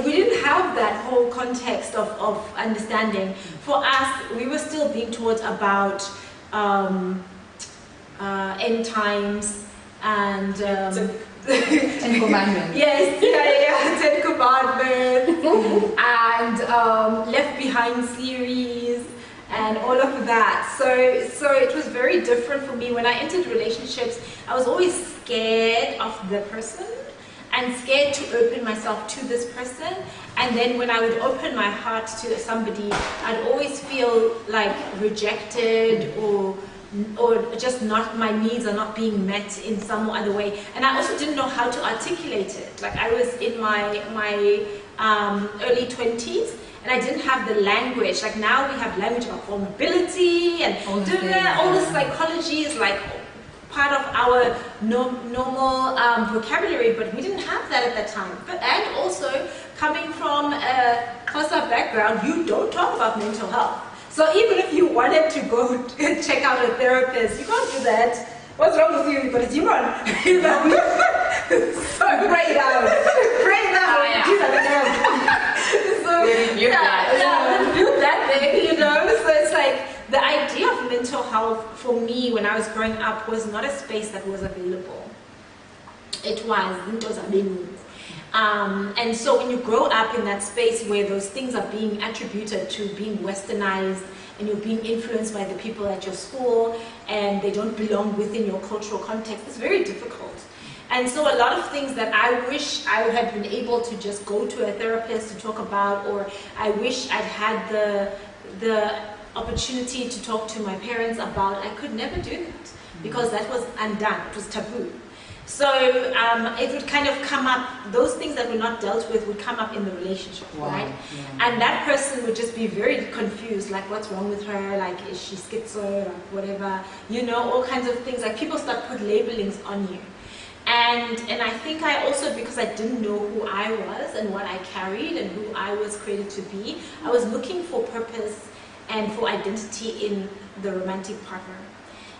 we didn't have that whole context of understanding. For us, we were still being taught about end times and Ten Commandments. Yes, Ten Commandments and Left Behind series and all of that. So it was very different for me. When I entered relationships, I was always scared of the person and scared to open myself to this person. And then when I would open my heart to somebody, I'd always feel like rejected or just not, my needs are not being met in some other way. And I also didn't know how to articulate it. Like, I was in my early 20s and I didn't have the language. Like, now we have language about vulnerability and all the psychology is like part of our normal vocabulary, but we didn't have that at that time. And also, coming from a COSA background, you don't talk about mental health. So even if you wanted to go check out a therapist, you can't do that. What's wrong with you? But it's human. You know? So pray down. Pray down. So rebuke that thing, you know? So it's like, the idea of mental health for me when I was growing up was not a space that was available. It was available. And so when you grow up in that space where those things are being attributed to being westernized and you're being influenced by the people at your school and they don't belong within your cultural context, it's very difficult. And so a lot of things that I wish I had been able to just go to a therapist to talk about, or I wish I'd had the opportunity to talk to my parents about, I could never do that because that was undone, it was taboo. So it would kind of come up, those things that were not dealt with would come up in the relationship, right? Yeah. And that person would just be very confused, like, what's wrong with her? Like, is she schizo or whatever? You know, all kinds of things. Like, people start put labelings on you. And I think I also, because I didn't know who I was and what I carried and who I was created to be, I was looking for purpose and for identity in the romantic partner.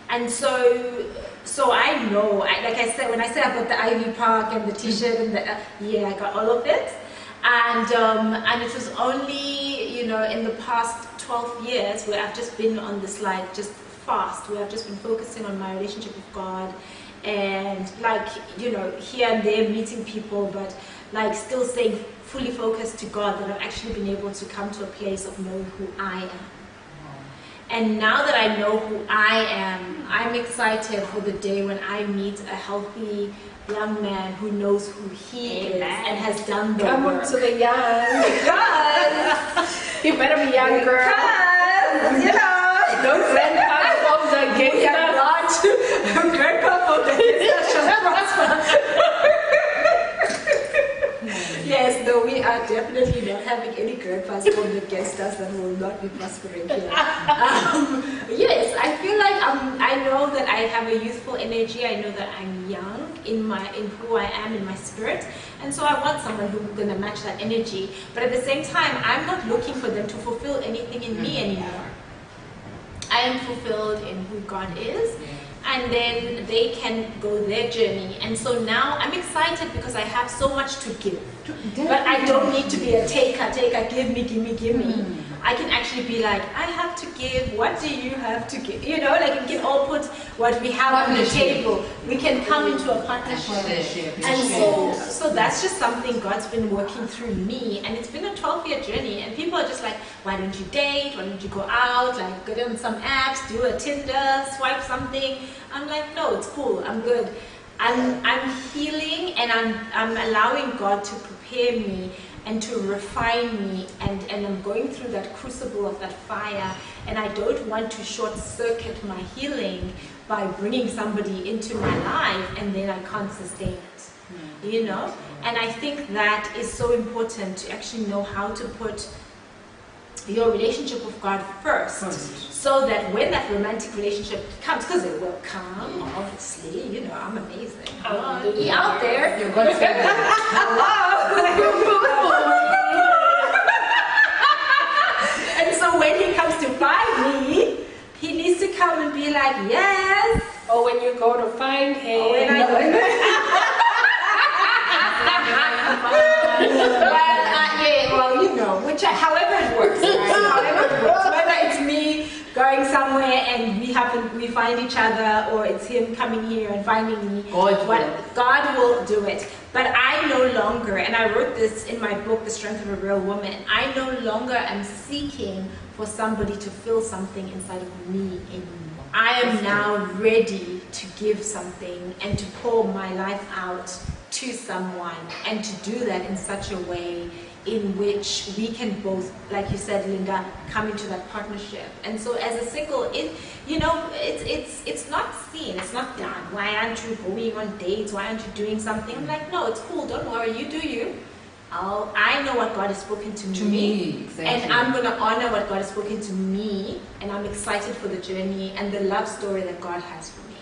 And so I know, like I said, when I said I got the Ivy Park and the T-shirt and the, I got all of it. And it was only, you know, in the past 12 years where I've just been on this, like, just fast, where I've just been focusing on my relationship with God and, like, you know, here and there meeting people, but, like, still staying fully focused to God, that I've actually been able to come to a place of knowing who I am. And now that I know who I am, I'm excited for the day when I meet a healthy young man who knows who he is and has done the work. Come on to the young. Cuz! You better be young, girl. Cuz! You know! No grandpa from the gangster. Grandpa from the gangster shall prosper. Yes, no, we are definitely not having any grandpas from the gangsters that will not be prospering here. Yes, I feel like I know that I have a youthful energy. I know that I'm young in who I am, in my spirit, and so I want someone who's gonna match that energy. But at the same time, I'm not looking for them to fulfill anything in me anymore. I am fulfilled in who God is. And then they can go their journey. And so now I'm excited because I have so much to give. But I don't need to be a taker, give me. I can actually be like, I have to give, what do you have to give? You know, like, we can all put what we have on the table. We can come into a partnership. And so that's just something God's been working through me. And it's been a 12-year journey. And people are just like, why don't you date? Why don't you go out? Like, go on some apps, do a Tinder, swipe something. I'm like, no, it's cool, I'm good. I'm healing and I'm allowing God to prepare me and to refine me, and I'm going through that crucible of that fire, and I don't want to short circuit my healing by bringing somebody into my life and then I can't sustain it, you know? And I think that is so important, to actually know how to put your relationship with God first, so that when that romantic relationship comes, because it will come, obviously, you know, I'm amazing. Be out there. You're going to say And so when he comes to find me, he needs to come and be like, yes. Or when you go to find him. Or when I go however it works, right? However it works. Whether it's me going somewhere and we find each other, or it's him coming here and finding me. God will do it. But I no longer, and I wrote this in my book, The Strength of a Real Woman, I no longer am seeking for somebody to fill something inside of me anymore. I am now ready to give something and to pour my life out to someone, and to do that in such a way in which we can both, like you said, Linda, come into that partnership. And so as a single, it's not seen, it's not done. Why aren't you going on dates? Why aren't you doing something? I'm like, no, it's cool, don't worry, you do you. I know what God has spoken to me, exactly. And I'm going to honor what God has spoken to me, and I'm excited for the journey and the love story that God has for me.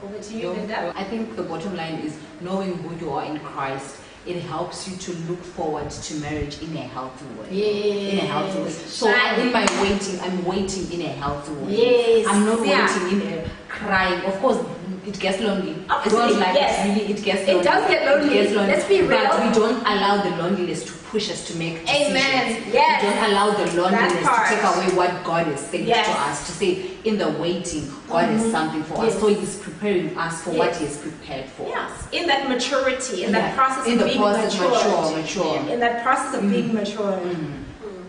Over to you, Linda. I think the bottom line is knowing who you are in Christ. It helps you to look forward to marriage in a healthy way. Yes. In a healthy way. So in my waiting, I'm waiting in a healthy way. Yes. I'm not waiting in a crying. Of course, it gets lonely. Obviously, it gets lonely. It does get lonely. It gets lonely. Let's be real. But we don't allow the loneliness to push us to make decisions. Amen. Yes. We don't allow the loneliness to take away what God is saying Yes. to us. To say, in the waiting, God has something for us. So He is preparing us for what He has prepared for us. In that maturity, in that process of being mature. In that process of being mature.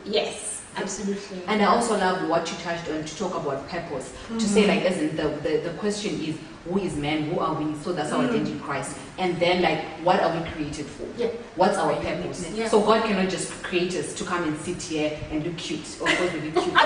Yes. Absolutely. And I also love what you touched on to talk about purpose. To say, like, as in the question is, who is man? Who are we? So that's our identity in Christ. And then, like, what are we created for? Yeah. What's our purpose? Yeah. So God cannot just create us to come and sit here and look cute. Of course, we look cute.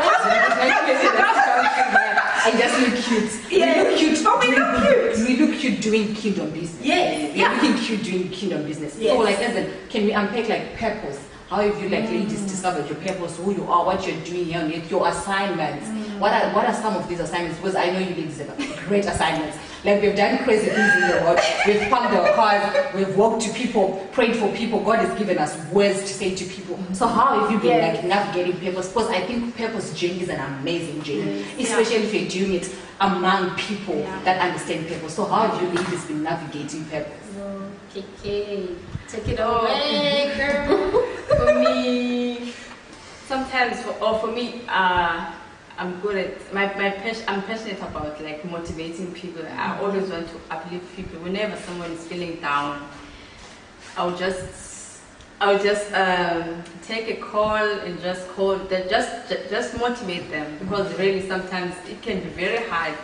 And just look cute. Yeah. We look cute. But we look cute. We look cute doing kingdom business. Yes. We're looking cute doing kingdom business. Yes. So, like, as in, can we unpack, like, purpose? How have you, like, ladies, discovered your purpose, who you are, what you're doing here, your assignments? What are some of these assignments? Because I know you ladies have great assignments. Like, we've done crazy things in the world. We've pumped our cars, we've walked to people, prayed for people. God has given us words to say to people. So how have you been, like, navigating purpose? Because I think purpose journey is an amazing journey, especially if you're doing it among people that understand purpose. So how have you ladies been navigating purpose? KK, take it away, girl. For me, sometimes, for me, I'm good at I'm passionate about, like, motivating people. I always want to uplift people. Whenever someone is feeling down, I'll just take a call and just motivate them, because really sometimes it can be very hard